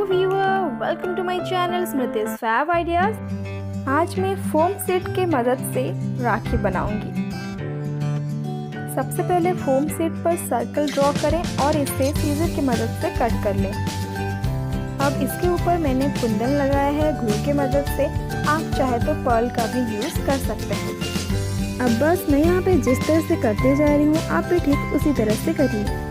Viewer, welcome to my channel स्मृति's fab ideas. आज मैं फोम सेट के मदद से राखी बनाऊंगी। सबसे पहले फोम सेट पर सर्कल ड्रॉ करें और इसे सीजर की मदद से कट कर लें। अब इसके ऊपर मैंने कुंदन लगाया है ग्लू की मदद से। आप चाहे तो पर्ल का भी यूज़ कर सकते हैं। अब बस मैं यहाँ पे जिस तरह से करते जा रही हूँ, आप भी ठीक उसी तरह से करिए।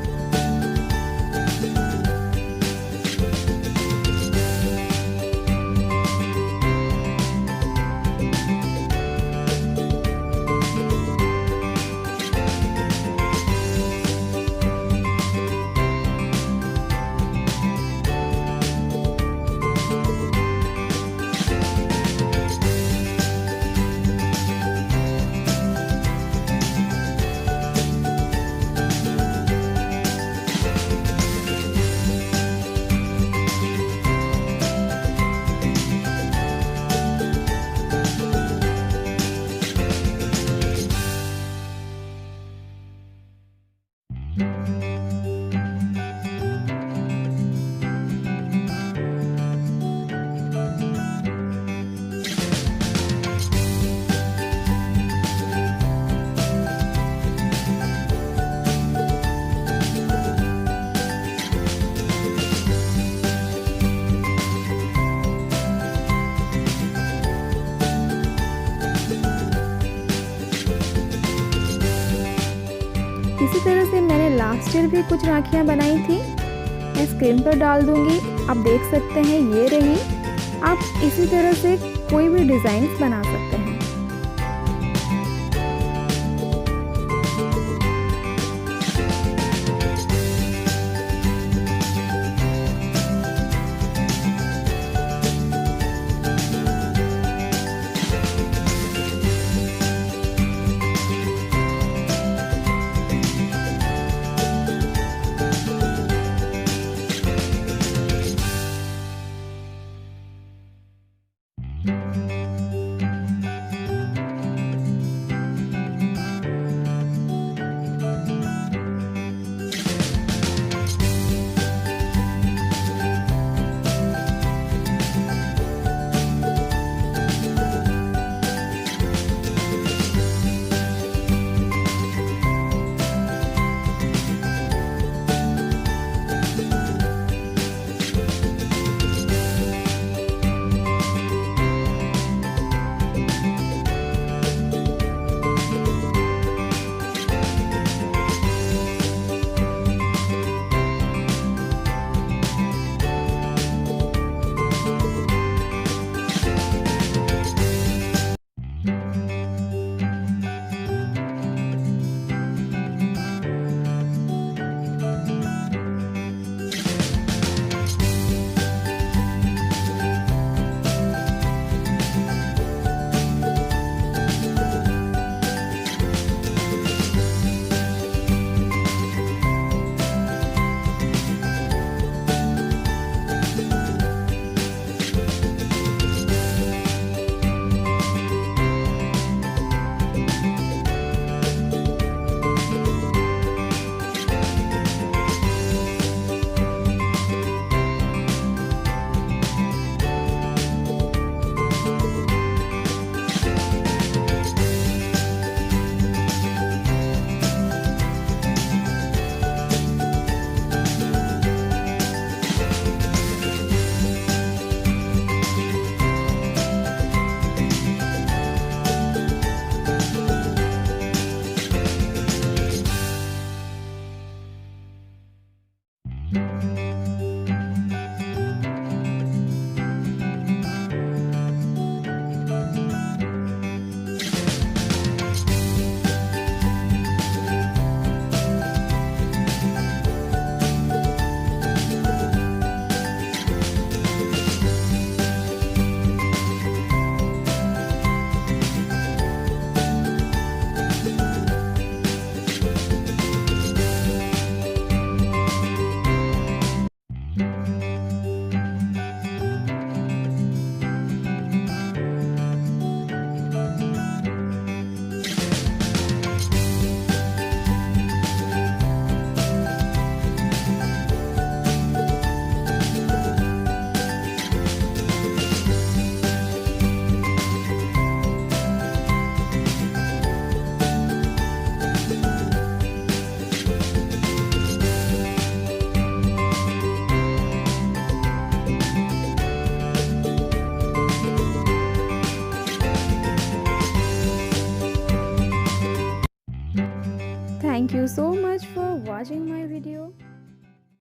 इसी तरह से मैंने लास्ट ईयर भी कुछ राखियाँ बनाई थी। मैं स्क्रीन पर डाल दूंगी, आप देख सकते हैं ये रही। आप इसी तरह से कोई भी डिज़ाइंस बना सकते हैं।